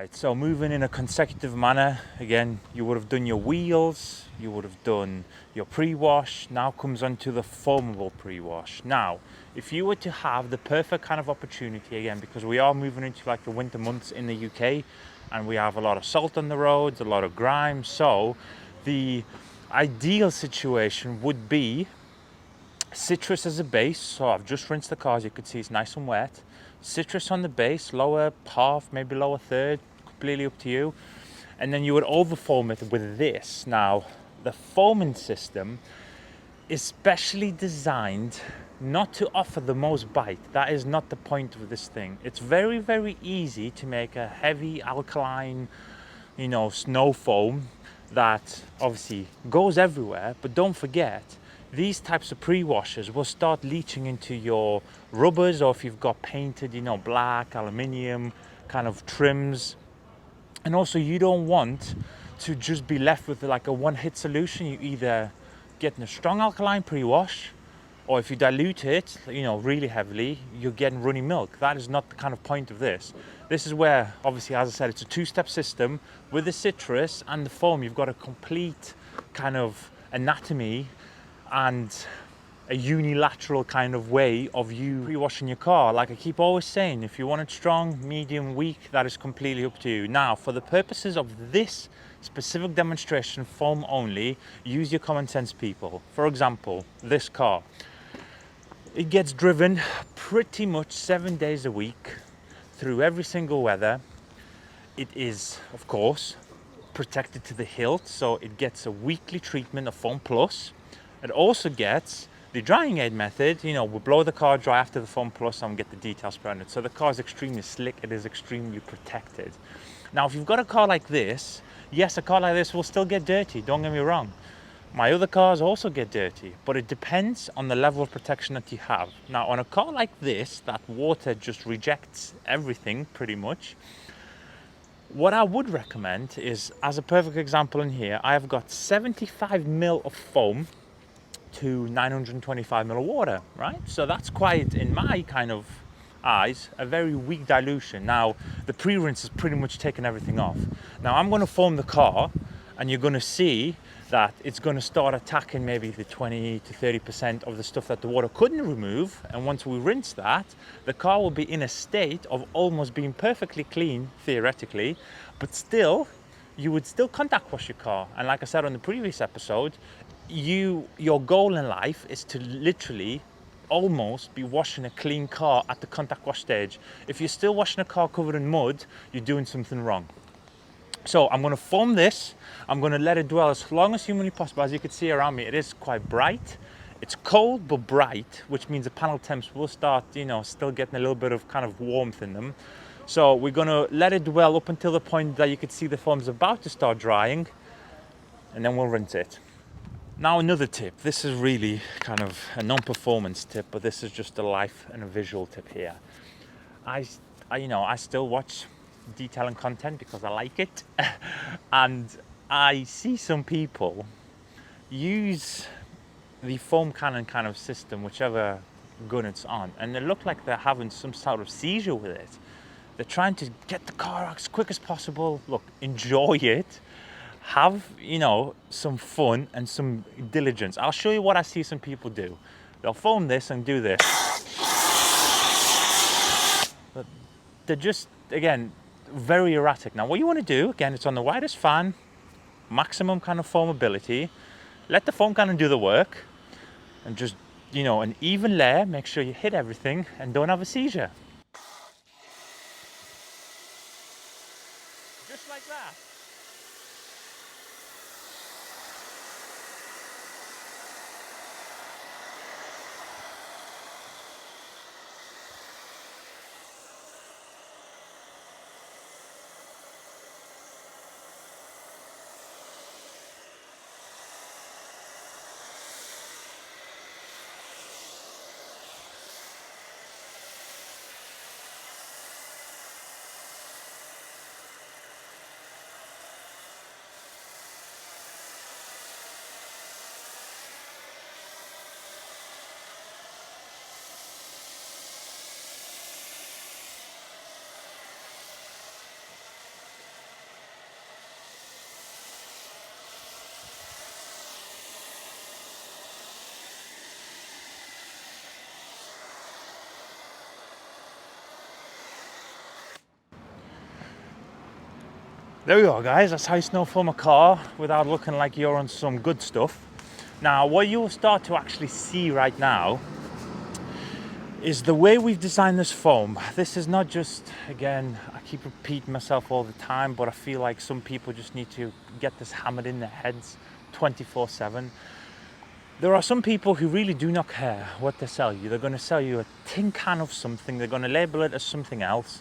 Right, so moving in a consecutive manner, again, you would have done your wheels, you would have done your pre-wash, now comes on to the foamable pre-wash. Now, if you were to have the perfect kind of opportunity, again, because we are moving into like the winter months in the UK, and we have a lot of salt on the roads, a lot of grime, so the ideal situation would be citrus as a base. So I've just rinsed the car, as you can see, it's nice and wet. Citrus on the base, lower half, maybe lower third, completely up to you. And then you would overfoam it with this. Now, the foaming system is specially designed not to offer the most bite. That is not the point of this thing. It's very, very easy to make a heavy alkaline, snow foam that obviously goes everywhere, but don't forget, these types of pre-washers will start leaching into your rubbers, or if you've got painted, black, aluminium kind of trims. And also you don't want to just be left with like a one-hit solution. You either get a strong alkaline pre-wash, or if you dilute it, really heavily, you're getting runny milk. That is not the kind of point of this. This is where, obviously, as I said, it's a two-step system. With the citrus and the foam, you've got a complete kind of anatomy and a unilateral kind of way of you pre-washing your car. Like I keep always saying, if you want it strong, medium, weak, that is completely up to you. Now, for the purposes of this specific demonstration, foam only, use your common sense, people. For example, this car. It gets driven pretty much 7 days a week through every single weather. It is, of course, protected to the hilt, so it gets a weekly treatment of Foam Plus. It also gets the drying aid method. We'll blow the car dry after the Foam Plus and get the detail spray on it. So the car is extremely slick, it is extremely protected. Now, if you've got a car like this, yes, a car like this will still get dirty, don't get me wrong. My other cars also get dirty, but it depends on the level of protection that you have. Now, on a car like this, that water just rejects everything pretty much. What I would recommend is, as a perfect example in here, I have got 75 ml of foam to 925 ml of water, right? So that's quite, in my kind of eyes, a very weak dilution. Now, the pre-rinse has pretty much taken everything off. Now, I'm going to foam the car, and you're going to see that it's going to start attacking maybe the 20 to 30% of the stuff that the water couldn't remove. And once we rinse that, the car will be in a state of almost being perfectly clean, theoretically, but still, you would still contact wash your car. And like I said on the previous episode, your goal in life is to literally almost be washing a clean car at the contact wash stage. If you're still washing a car covered in mud, you're doing something wrong. So I'm going to foam this. I'm going to let it dwell as long as humanly possible. As you can see around me, it is quite bright. It's cold but bright, which means the panel temps will start, still getting a little bit of kind of warmth in them. So we're going to let it dwell up until the point that you can see the foam's about to start drying, and then we'll rinse it. Now, another tip. This is really kind of a non-performance tip, but this is just a life and a visual tip here. I still watch detailing content because I like it, and I see some people use the foam cannon kind of system, whichever gun it's on, and they look like they're having some sort of seizure with it. They're trying to get the car out as quick as possible. Look, enjoy it, have some fun and some diligence. I'll show you what I see some people do. They'll foam this and do this, but they're just, again, very erratic. Now, what you want to do, again, it's on the widest fan, maximum kind of foamability. Let the foam cannon do the work, and just, an even layer. Make sure you hit everything and don't have a seizure. Just like that. There we go, guys. That's how you snow foam a car without looking like you're on some good stuff. Now, what you'll start to actually see right now is the way we've designed this foam. This is not just, again, I keep repeating myself all the time, but I feel like some people just need to get this hammered in their heads 24/7. There are some people who really do not care what they sell you. They're going to sell you a tin can of something, they're going to label it as something else,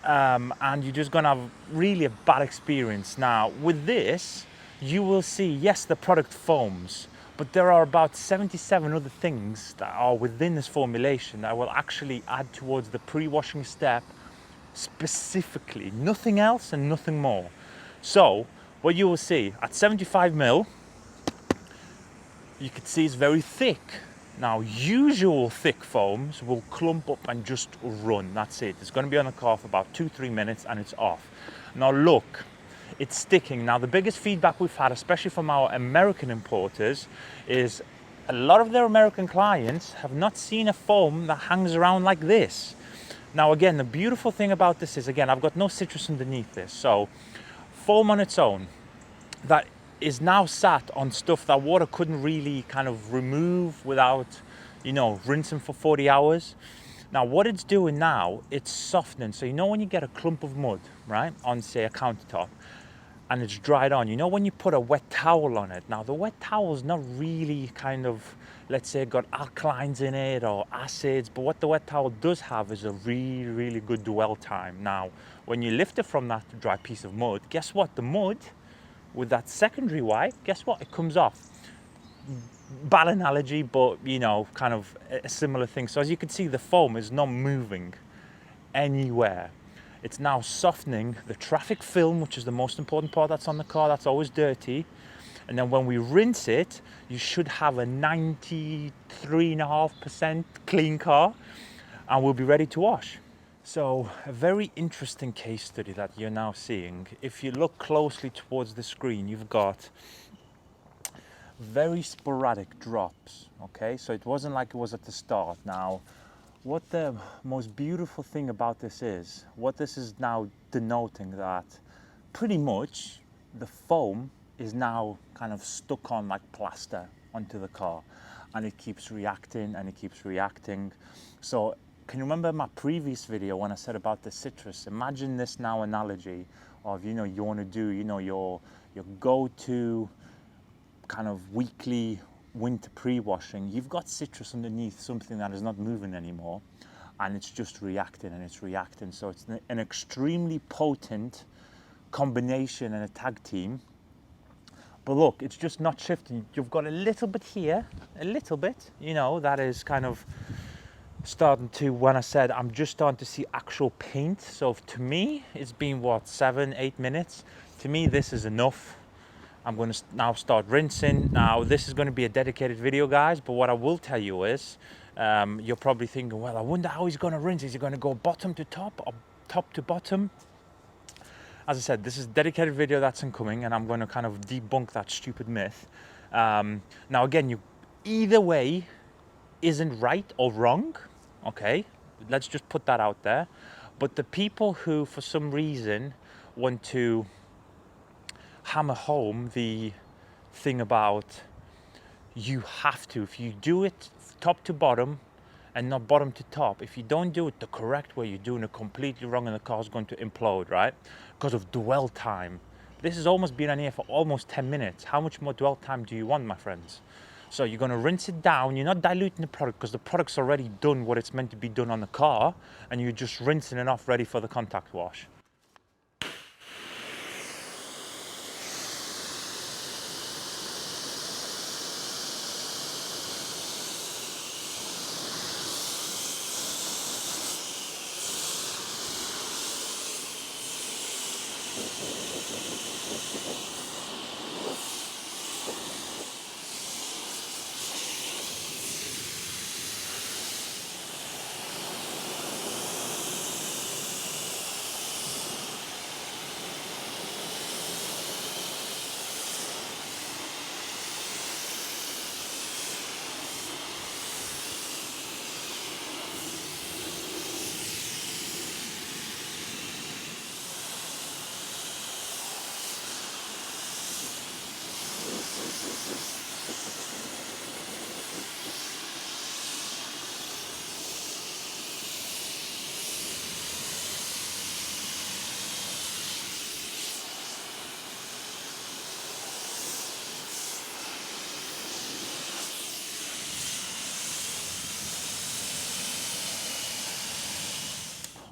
and you're just going to have really a bad experience. Now, with this, you will see, yes, the product foams, but there are about 77 other things that are within this formulation that will actually add towards the pre-washing step specifically. Nothing else and nothing more. So, what you will see, at 75 ml, you can see it's very thick. Now, usual thick foams will clump up and just run. That's it. It's going to be on the car for about 2-3 minutes and it's off. Now look, it's sticking. Now, the biggest feedback we've had, especially from our American importers, is a lot of their American clients have not seen a foam that hangs around like this. Now, again, the beautiful thing about this is, again, I've got no citrus underneath this. So, foam on its own that is now sat on stuff that water couldn't really kind of remove without, rinsing for 40 hours. Now, what it's doing now, it's softening. So, when you get a clump of mud, right, on, say, a countertop, and it's dried on, when you put a wet towel on it, now the wet towel's not really kind of, let's say, got alkalines in it or acids, but what the wet towel does have is a really, really good dwell time. Now, when you lift it from that dry piece of mud, guess what? The mud, with that secondary wipe, guess what? It comes off. Bad analogy, but kind of a similar thing. So as you can see, the foam is not moving anywhere. It's now softening the traffic film, which is the most important part that's on the car. That's always dirty. And then when we rinse it, you should have a 93.5% clean car, and we'll be ready to wash. So, a very interesting case study that you're now seeing. If you look closely towards the screen, you've got very sporadic drops, okay? So it wasn't like it was at the start. Now, what the most beautiful thing about this is, what this is now denoting, that pretty much the foam is now kind of stuck on like plaster onto the car, and it keeps reacting and it keeps reacting. So, can you remember my previous video when I said about the citrus? Imagine this now analogy of, you want to do, your go-to kind of weekly winter pre-washing. You've got citrus underneath something that is not moving anymore, and it's just reacting and it's reacting. So it's an extremely potent combination and a tag team. But look, it's just not shifting. You've got a little bit here, a little bit, that is kind of starting to, when I said I'm just starting to see actual paint. So to me, it's been 7-8 minutes. To me, this is enough. I'm going to now start rinsing. Now, this is going to be a dedicated video, guys, but what I will tell you is, you're probably thinking, well, I wonder how he's going to rinse. Is he going to go bottom to top or top to bottom? As I said, this is a dedicated video that's incoming, and I'm going to kind of debunk that stupid myth. Now, again, either way isn't right or wrong. Okay, let's just put that out there. But the people who, for some reason, want to hammer home the thing about you have to, if you do it top to bottom and not bottom to top, if you don't do it the correct way, you're doing it completely wrong and the car's going to implode, right? Because of dwell time. This has almost been on here for almost 10 minutes. How much more dwell time do you want, my friends? So you're going to rinse it down. You're not diluting the product because the product's already done what it's meant to be done on the car, and you're just rinsing it off ready for the contact wash.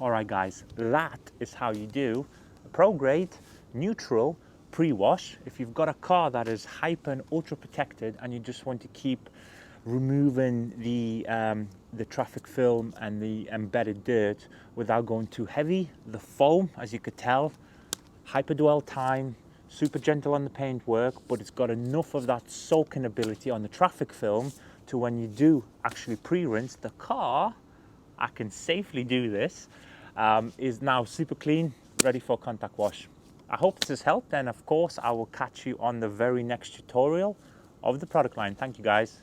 All right guys, that is how you do a pro grade neutral pre-wash. If you've got a car that is hyper and ultra protected and you just want to keep removing the traffic film and the embedded dirt without going too heavy, the foam, as you could tell, hyper dwell time, super gentle on the paint work, but it's got enough of that soaking ability on the traffic film to when you do actually pre-rinse the car, I can safely do this, is now super clean, ready for contact wash. I hope this has helped, and of course I will catch you on the very next tutorial of the product line. Thank you guys.